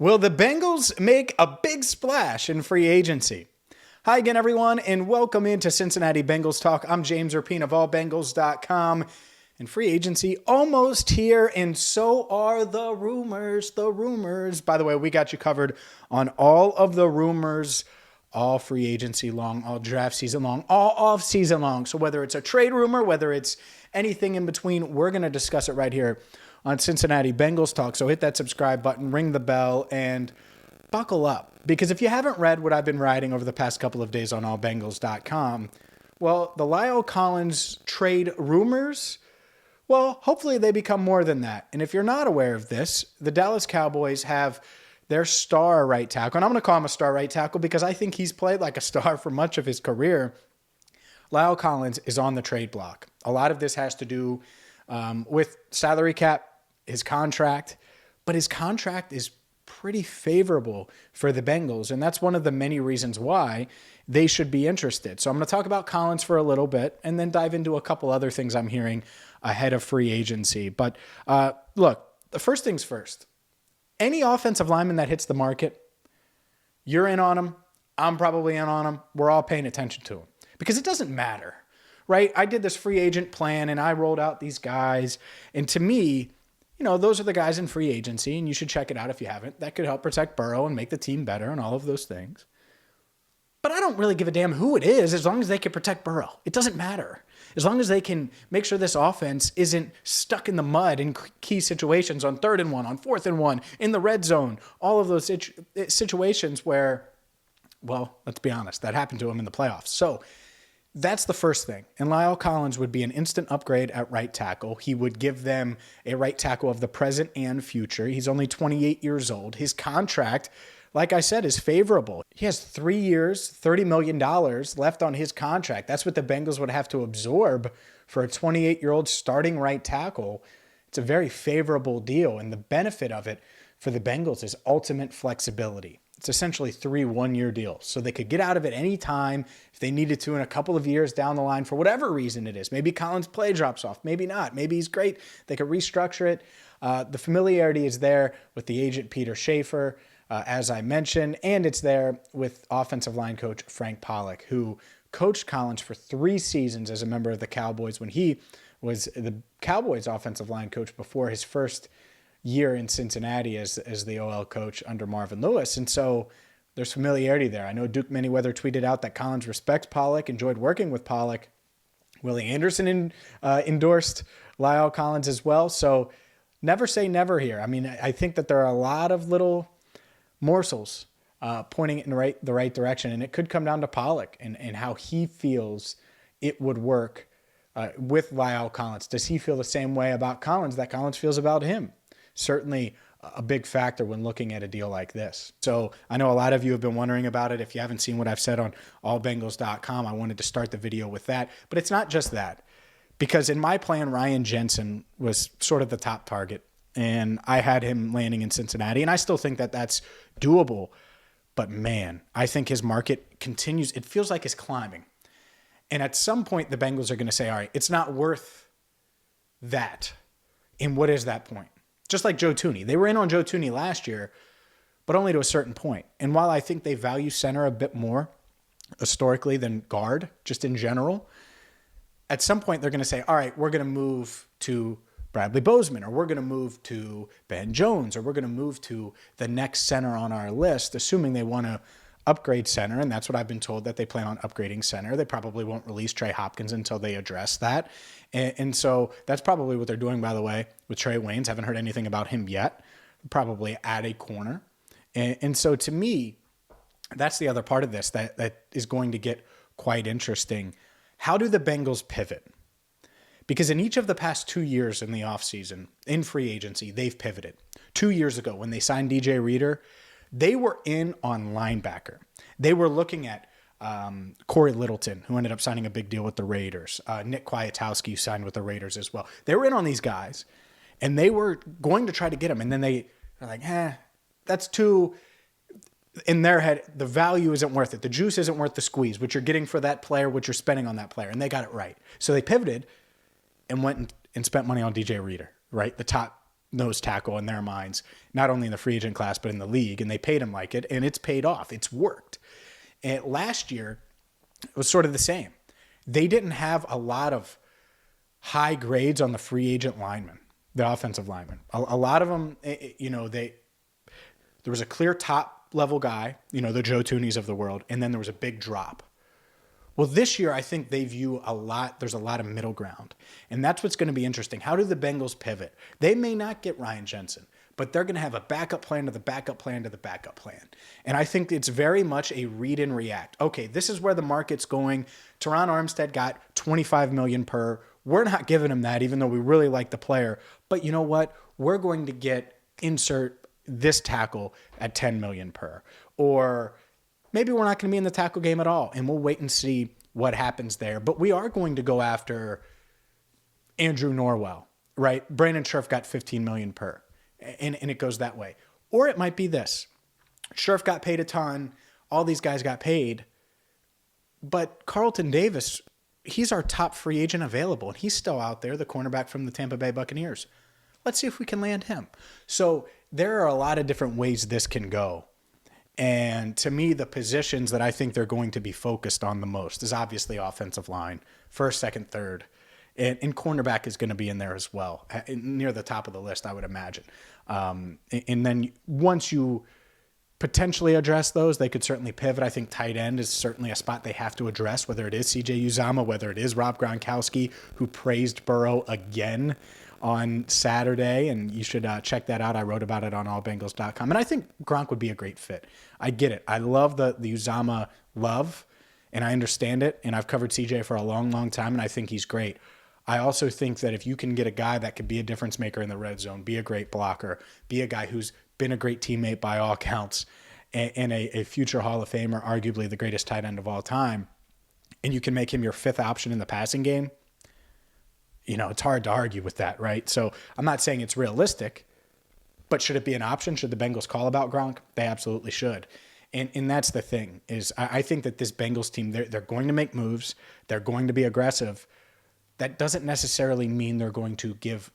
Will the Bengals make a big splash in free agency? Hi again, everyone, and welcome into Cincinnati Bengals Talk. I'm James Rapien of allbengals.com. And free agency almost here, and so are the rumors. By the way, we got you covered on all of the rumors, all free agency long, all draft season long, all off season long. So whether it's a trade rumor, whether it's anything in between, we're going to discuss it right here on Cincinnati Bengals Talk. So hit that subscribe button, ring the bell, and buckle up. Because if you haven't read what I've been writing over the past couple of days on allbengals.com, well, the La'el Collins trade rumors, well, hopefully they become more than that. And if you're not aware of this, the Dallas Cowboys have their star right tackle, and I'm going to call him a star right tackle because I think he's played like a star for much of his career. La'el Collins is on the trade block. A lot of this has to do with salary cap, his contract, but his contract is pretty favorable for the Bengals, and that's one of the many reasons why they should be interested. So I'm going to talk about Collins for a little bit and then dive into a couple other things I'm hearing ahead of free agency. But look, the first things first, any offensive lineman that hits the market, you're in on him. I'm probably in on him. We're all paying attention to him because it doesn't matter, right? I did this free agent plan and I rolled out these guys. And to me, you know, those are the guys in free agency, and you should check it out if you haven't. That could help protect Burrow and make the team better and all of those things. But I don't really give a damn who it is as long as they can protect Burrow. It doesn't matter. As long as they can make sure this offense isn't stuck in the mud in key situations on 3rd and 1, on 4th and 1, in the red zone, all of those situations where, well, let's be honest, that happened to him in the playoffs. So that's the first thing. And La'el Collins would be an instant upgrade at right tackle. He would give them a right tackle of the present and future. He's only 28 years old. His contract, like I said, is favorable. He has 3 years, $30 million left on his contract. That's what the Bengals would have to absorb for a 28-year-old starting right tackle. It's a very favorable deal, and the benefit of it for the Bengals is ultimate flexibility. It's essentially 3 one-year deals, so they could get out of it any time if they needed to in a couple of years down the line for whatever reason it is. Maybe Collins' play drops off, maybe not. Maybe he's great. They could restructure it. The familiarity is there with the agent Peter Schaefer, as I mentioned, and it's there with offensive line coach Frank Pollock, who coached Collins for 3 seasons as a member of the Cowboys when he was the Cowboys offensive line coach before his first year in Cincinnati as the OL coach under Marvin Lewis. And so there's familiarity there. I know Duke Manyweather tweeted out that Collins respects Pollock, enjoyed working with Pollock. Willie Anderson endorsed La'el Collins as well. So never say never here. I mean, I think that there are a lot of little morsels pointing in the right direction, and it could come down to Pollock and how he feels it would work with La'el Collins. Does he feel the same way about Collins that Collins feels about him? Certainly a big factor when looking at a deal like this. So I know a lot of you have been wondering about it. If you haven't seen what I've said on allbengals.com, I wanted to start the video with that. But it's not just that, because in my plan, Ryan Jensen was sort of the top target, and I had him landing in Cincinnati, and I still think that that's doable. But man, I think his market continues. It feels like it's climbing. And at some point, the Bengals are going to say, all right, it's not worth that. And what is that point? Just like Joe Thuney. They were in on Joe Thuney last year, but only to a certain point. And while I think they value center a bit more historically than guard, just in general, at some point they're going to say, all right, we're going to move to Bradley Bozeman, or we're going to move to Ben Jones, or we're going to move to the next center on our list, assuming they want to upgrade center. And that's what I've been told, that they plan on upgrading center. They probably won't release Trey Hopkins until they address that. And so that's probably what they're doing, by the way, with Trey Waynes. Haven't heard anything about him yet. Probably add a corner. And so to me, that's the other part of this that is going to get quite interesting. How do the Bengals pivot? Because in each of the past 2 years in the offseason, in free agency, they've pivoted. 2 years ago, when they signed DJ Reader, they were in on linebacker. They were looking at Corey Littleton, who ended up signing a big deal with the Raiders. Nick Kwiatkowski signed with the Raiders as well. They were in on these guys, and they were going to try to get them. And then they are like, that's too, in their head, the value isn't worth it. The juice isn't worth the squeeze, what you're getting for that player, what you're spending on that player. And they got it right. So they pivoted and went and spent money on DJ Reader, right? The top nose tackle in their minds, not only in the free agent class, but in the league. And they paid him like it, and it's paid off. It's worked. And last year, it was sort of the same. They didn't have a lot of high grades on the free agent linemen, the offensive linemen. A lot of them, there was a clear top level guy, the Joe Toonies of the world, and then there was a big drop. Well, this year, I think they view there's a lot of middle ground. And that's what's going to be interesting. How do the Bengals pivot? They may not get Ryan Jensen, but they're going to have a backup plan to the backup plan to the backup plan. And I think it's very much a read and react. Okay, this is where the market's going. Teron Armstead got $25 million per. We're not giving him that, even though we really like the player. But you know what? We're going to insert this tackle at $10 million per. Or maybe we're not going to be in the tackle game at all, and we'll wait and see what happens there. But we are going to go after Andrew Norwell, right? Brandon Scherf got $15 million per, and it goes that way. Or it might be this. Scherf got paid a ton. All these guys got paid. But Carlton Davis, he's our top free agent available, and he's still out there, the cornerback from the Tampa Bay Buccaneers. Let's see if we can land him. So there are a lot of different ways this can go. And to me, the positions that I think they're going to be focused on the most is obviously offensive line, first, second, third. And cornerback is going to be in there as well, near the top of the list, I would imagine. And then once you potentially address those, they could certainly pivot. I think tight end is certainly a spot they have to address, whether it is CJ Uzomah, whether it is Rob Gronkowski, who praised Burrow again on Saturday, and you should check that out. I wrote about it on allbengals.com, and I think Gronk would be a great fit. I get it. I love the Uzomah love, and I understand it, and I've covered CJ for a long, long time, and I think he's great. I also think that if you can get a guy that could be a difference maker in the red zone, be a great blocker, be a guy who's been a great teammate by all counts, and a future Hall of Famer, arguably the greatest tight end of all time, and you can make him your fifth option in the passing game, it's hard to argue with that, right? So I'm not saying it's realistic, but should it be an option? Should the Bengals call about Gronk? They absolutely should. And that's the thing, is I think that this Bengals team, they're going to make moves. They're going to be aggressive. That doesn't necessarily mean they're going to give,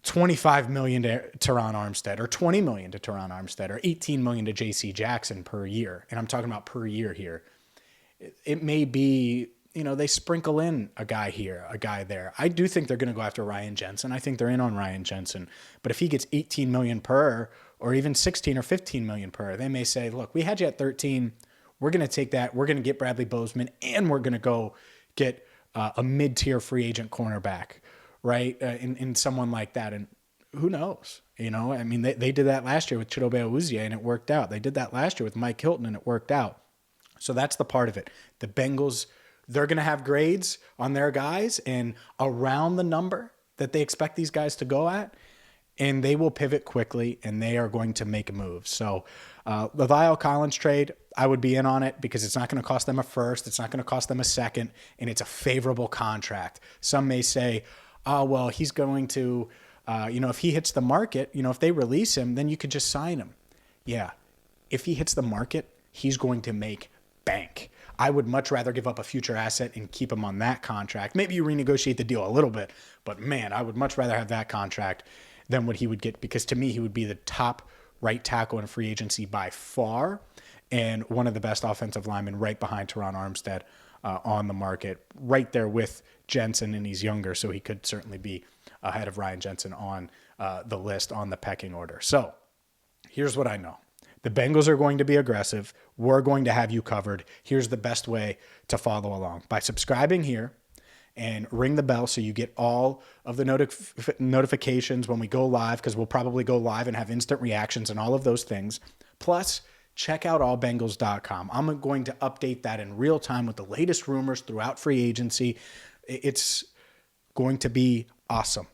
$25 million to Teron Armstead, or $20 million to Teron Armstead, or $18 million to J.C. Jackson per year. And I'm talking about per year here. It may be, they sprinkle in a guy here, a guy there. I do think they're going to go after Ryan Jensen. I think they're in on Ryan Jensen. But if he gets $18 million per, or even $16 or $15 million per, they may say, look, we had you at 13. We're going to take that. We're going to get Bradley Bozeman, and we're going to go get a mid-tier free agent cornerback, right? In someone like that. And who knows? They did that last year with Chidobe Awuzie, and it worked out. They did that last year with Mike Hilton, and it worked out. So that's the part of it. The Bengals, they're going to have grades on their guys and around the number that they expect these guys to go at, and they will pivot quickly, and they are going to make moves. So the La'el Collins trade, I would be in on it because it's not going to cost them a first. It's not going to cost them a second, and it's a favorable contract. Some may say, oh, well, he's going to, if he hits the market, if they release him, then you could just sign him. Yeah. If he hits the market, he's going to make bank. I would much rather give up a future asset and keep him on that contract. Maybe you renegotiate the deal a little bit, but man, I would much rather have that contract than what he would get, because to me, he would be the top right tackle in free agency by far, and one of the best offensive linemen right behind Teron Armstead on the market, right there with Jensen, and he's younger, so he could certainly be ahead of Ryan Jensen on the list, on the pecking order. So here's what I know. The Bengals are going to be aggressive. We're going to have you covered. Here's the best way to follow along. By subscribing here and ring the bell so you get all of the notifications when we go live, because we'll probably go live and have instant reactions and all of those things. Plus, check out allbengals.com. I'm going to update that in real time with the latest rumors throughout free agency. It's going to be awesome.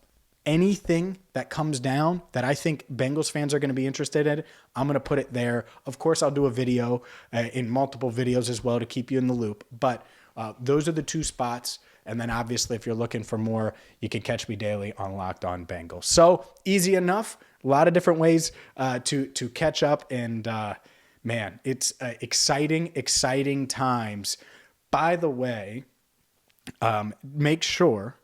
Anything that comes down that I think Bengals fans are going to be interested in, I'm going to put it there. Of course, I'll do a video in multiple videos as well to keep you in the loop. But those are the two spots. And then obviously, if you're looking for more, you can catch me daily on Locked On Bengals. So easy enough. A lot of different ways to catch up. And man, it's exciting times. By the way, make sure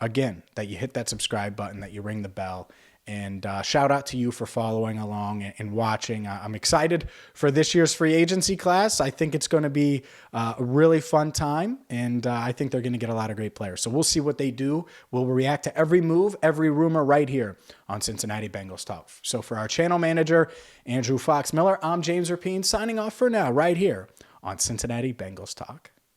again, that you hit that subscribe button, that you ring the bell. And shout out to you for following along and watching. I'm excited for this year's free agency class. I think it's going to be a really fun time, and I think they're going to get a lot of great players. So we'll see what they do. We'll react to every move, every rumor right here on Cincinnati Bengals Talk. So for our channel manager, Andrew Fox Miller, I'm James Rapien signing off for now right here on Cincinnati Bengals Talk.